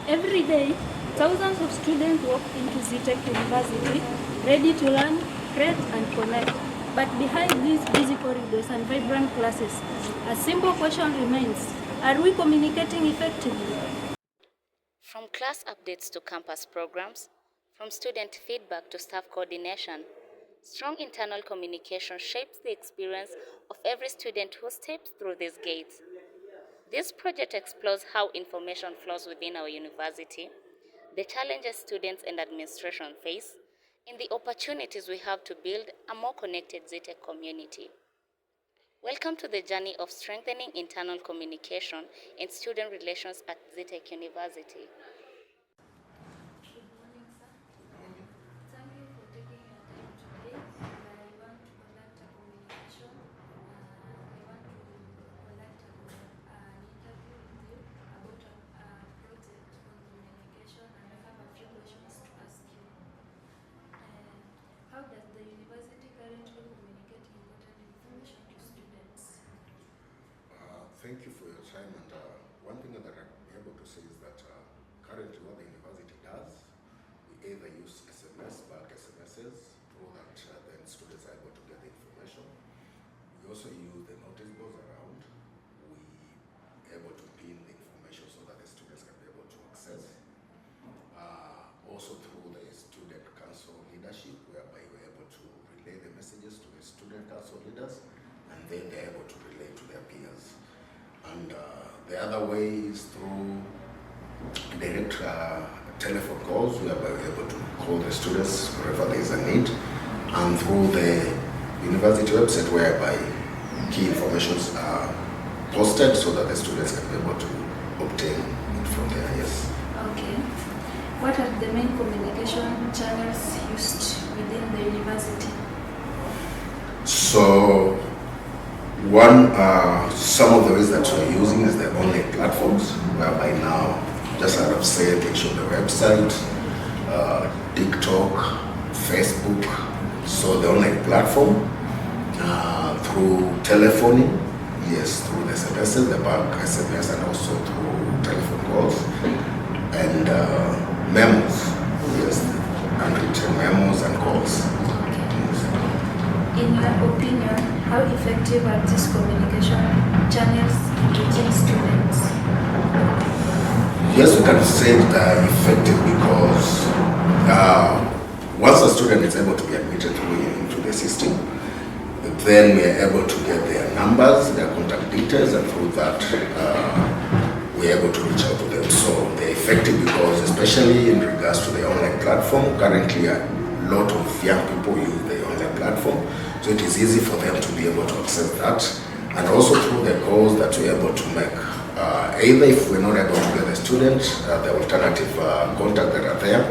Every day, thousands of students walk into Zetech University, ready to learn, create, and connect. But behind these busy corridors and vibrant classes, a simple question remains: are we communicating effectively? From class updates to campus programs, from student feedback to staff coordination, strong internal communication shapes the experience of every student who steps through these gates. This project explores how information flows within our university, the challenges students and administration face, and the opportunities we have to build a more connected Zetech community. Welcome to the journey of strengthening internal communication and student relations at Zetech University. How does the university currently communicate important information to students? Thank you for your time. And one thing that I'm able to say is that currently what the university does, we either use SMS, bulk SMSs, through that then students are able to get the information. We also use the notice boards around. We able to pin the information so that the students can be able to access. Also through the student council leadership, whereby we're able to relay the messages to the student council leaders, and then they're able to relay to their peers. And the other way is through direct telephone calls, whereby we're able to call the students wherever there is a need, and through the university website, whereby key informations are posted so that the students can be able to obtain it from there. Yes. Okay. What are the main communication channels used within the university? So, some of the ways that we're using is the online platforms, whereby now, just as I've said, they show the website, TikTok, Facebook, so the online platform, through telephone, yes, through the SMSs, the bulk SMS, and also through telephone calls, and memos, yes, handwritten memos and calls. In your opinion, how effective are these communication channels in reaching students? Yes, we can say that effective because once a student is able to be admitted into the system, then we are able to get their numbers, their contact details, and through that we are able to reach out to them. So they're effective because, especially in regards to the online platform, currently a lot of young people use the online platform, so it is easy for them to be able to access that. And also through the calls that we're able to make, either if we're not able to get the student, the alternative contact that are there,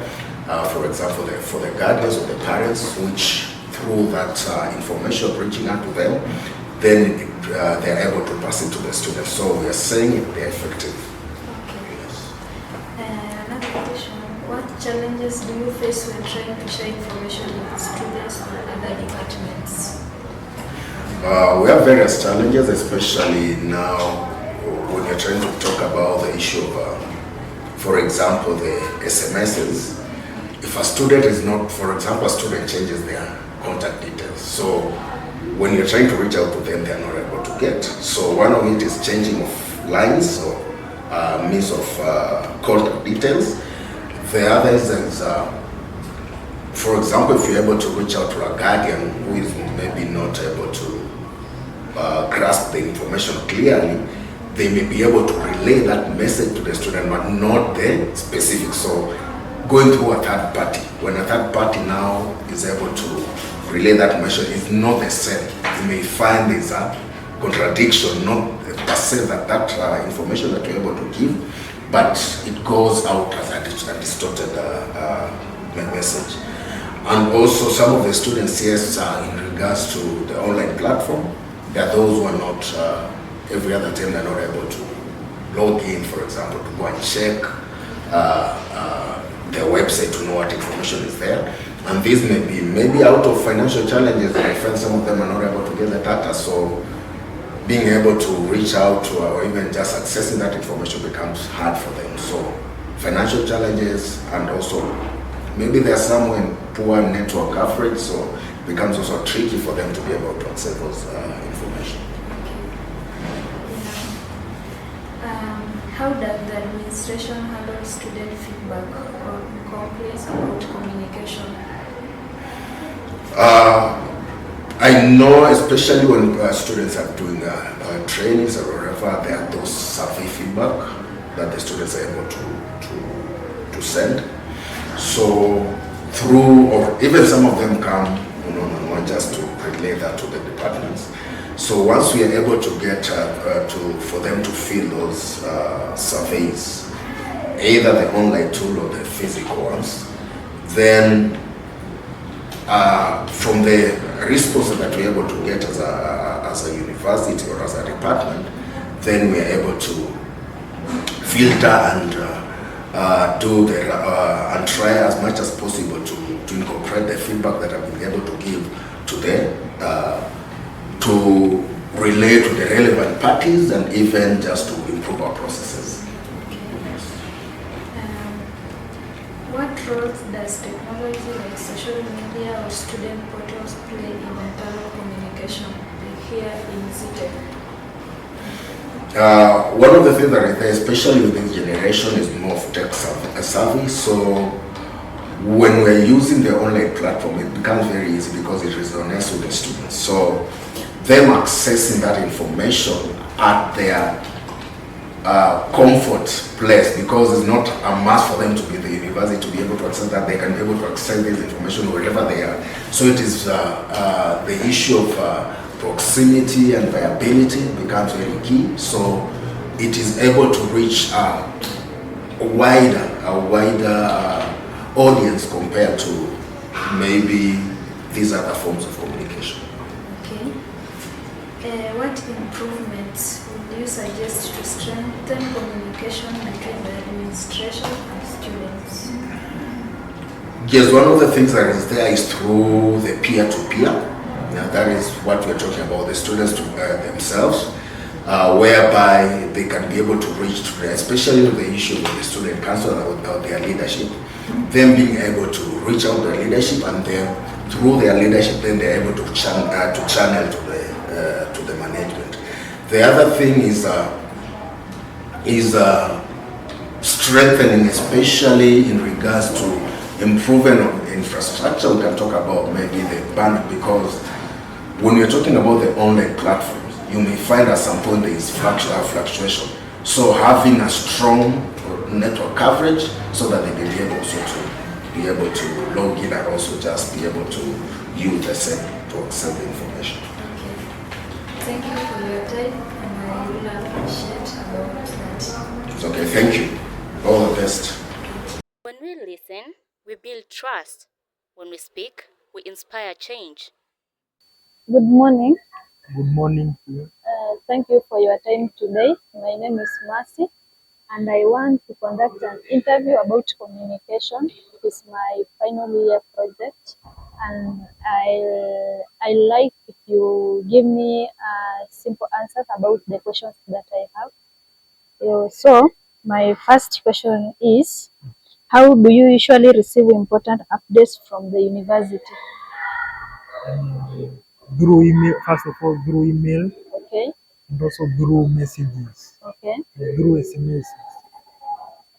for example, for the guardians or the parents, which through that information reaching out to them, then they're able to pass it to the students. So we are saying they're effective. Okay. Yes. Another question, what challenges do you face when trying to share information with students or other departments? We have various challenges, especially now when you're trying to talk about the issue of, for example, the SMSs. If a student is not, for example, a student changes their contact details. So when you're trying to reach out to them, they're not able to get. So one of it is changing of lines or means of contact details. The other is, for example, if you're able to reach out to a guardian who is maybe not able to grasp the information clearly, they may be able to relay that message to the student, but not the specific. So going through a third party, when a third party now is able to relay that message, is not the same. You may find there's a contradiction, not per se that information that you're able to give, but it goes out as a distorted message. And also some of the students, yes, in regards to the online platform, there are those who are not, every other time they're not able to log in, for example, to go and check their website to know what information is there. And these may be maybe out of financial challenges, I find some of them are not able to get the data. So being able to reach out to or even just accessing that information becomes hard for them. So financial challenges, and also maybe there are some when poor network coverage, so it becomes also tricky for them to be able to access those information. How does the administration handle student feedback or complaints about communication? I know, especially when students are doing trainings or whatever, there are those survey feedback that the students are able to send. So through, or even some of them come one just to relay that to the departments. So once we are able to get for them to fill those surveys, either the online tool or the physical ones, then from the responses that we're able to get as a university or as a department, then we are able to filter and do the and try as much as possible to incorporate the feedback that I've been able to give to them, to relate to the relevant parties and even just to improve our processes. What roles does technology like social media or student portals play in internal communication here in CITEC? One of the things that I think, especially with this generation, is more of tech savvy. So when we're using the online platform, it becomes very easy because it resonates with the students. So them accessing that information at their comfort place, because it's not a must for them to be in the university to be able to access that. They can be able to access this information wherever they are. So it is the issue of proximity and viability becomes very key. So it is able to reach a wider audience compared to maybe these other forms of communication. Okay. What improvements would you suggest to strengthen communication between the administration and students? Yes, one of the things that is there is through the peer-to-peer. That is what we're talking about, the students themselves, whereby they can be able to reach to them, especially with the issue of the student council or their leadership, them being able to reach out to their leadership, and then through their leadership, then they're able to channel to the management. The other thing is strengthening, especially in regards to improving of infrastructure. We can talk about maybe the bandwidth, because when we're talking about the online platforms, you may find at some point there is fluctuation. So having a strong network coverage so that they can be able also to be able to log in and also just be able to use the same to access the information. Okay. Thank you for your time, and I really appreciate about that. It's okay, thank you. All the best. When we listen, we build trust. When we speak, we inspire change. Good morning. Good morning to you. Thank you for your time today. My name is Mercy, and I want to conduct an interview about communication. It is my final year project, and I like if you give me simple answers about the questions that I have. So my first question is, how do you usually receive important updates from the university? Through email, first of all, through email, Okay. and also through messages, Okay. through SMS.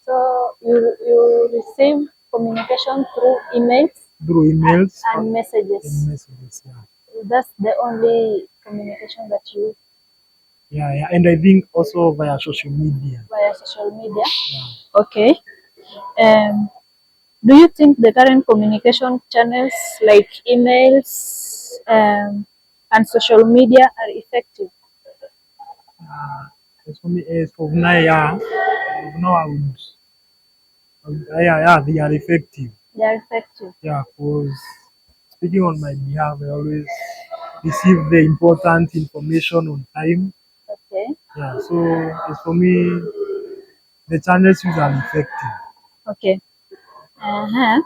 So you receive communication through emails Through emails and messages. and messages, yeah. That's the only communication that you use Yeah, and I think also via social media. via social media. Okay. Do you think the current communication channels like emails and social media are effective? As for me, as for now, yeah, yeah, they are effective. They are effective. Yeah, because speaking on my behalf, I always receive the important information on time. Okay. Yeah, so as for me, the channels used are effective. Okay. Uh-huh.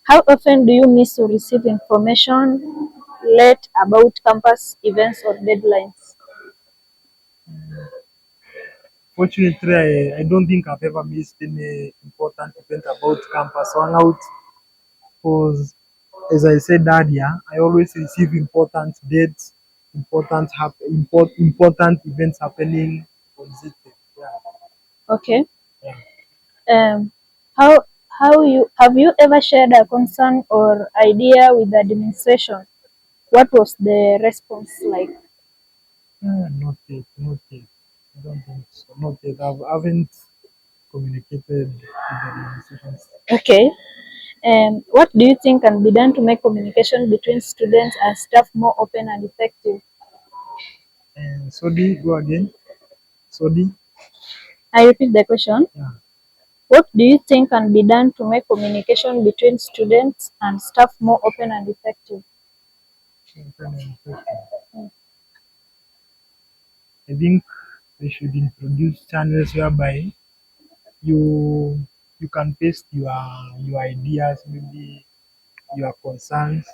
How often do you miss to receive information late about campus events or deadlines? Fortunately, I don't think I've ever missed any important event about campus hangout because, as I said earlier, I always receive important dates, important events happening on ZTech. Yeah, Okay. yeah. Um, how you have you ever shared a concern or idea with the administration? What was the response like? Not yet, not yet. I don't think so. Not yet. I haven't communicated with the administrations. Okay. What do you think can be done to make communication between students and staff more open and effective? And Sodi, go again. Sodi, I repeat the question. yeah. What do you think can be done to make communication between students and staff more open and effective? I think they should introduce channels whereby you you can paste your ideas, maybe your concerns,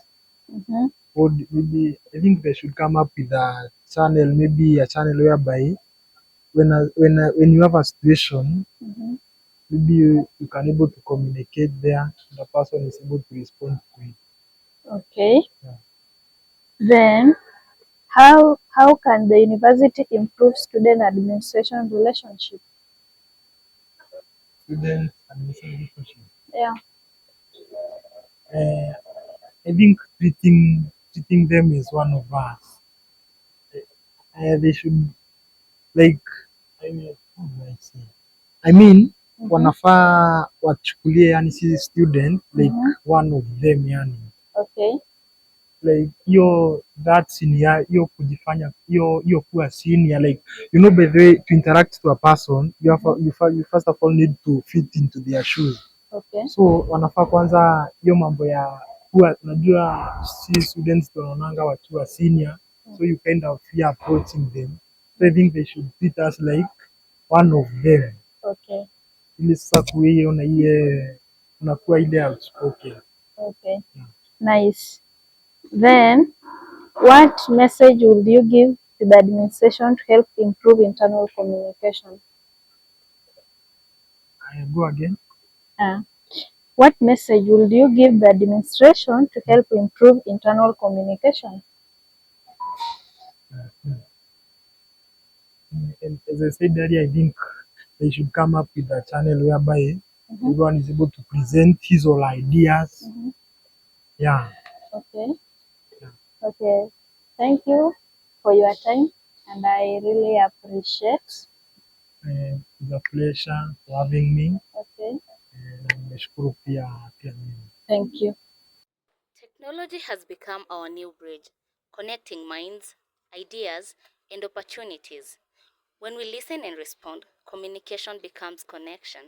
Mm-hmm. or maybe I think they should come up with a channel, maybe a channel whereby when you have a situation, Mm-hmm. maybe you can able to communicate there, the person is able to respond to it. Okay. Yeah. Then how can the university improve student administration relationship? Student administration. Yeah. Uh, I think treating them as one of us. They should like how do I say? I mean wanafaa wachukulie yani sisi student like one of them yani Okay. like hiyo that senior hiyo kujifanya hiyo kuwa senior like you know by the way to interact to a person you first of all need to fit into their shoes. Okay. So wanafaa kwanza hiyo mambo ya kuwa unajua si students tunaonanga wakiwa senior so you kind of fear approaching them. So I think they should treat us like one of them Okay. ili sasa kuiona ile unakuwa ile outspoken. Okay. Nice. Then what message would you give to the administration to help improve internal communication? I go again. What message would you give the administration to help improve internal communication? And as I said earlier, I think they should come up with a channel whereby everyone is able to present his or her ideas. Yeah. Okay. Okay. Thank you for your time, and I really appreciate. It's a pleasure for having me. Okay. Nimeshukuru pia mimi. Thank you. Technology has become our new bridge, connecting minds, ideas, and opportunities. When we listen and respond, communication becomes connection,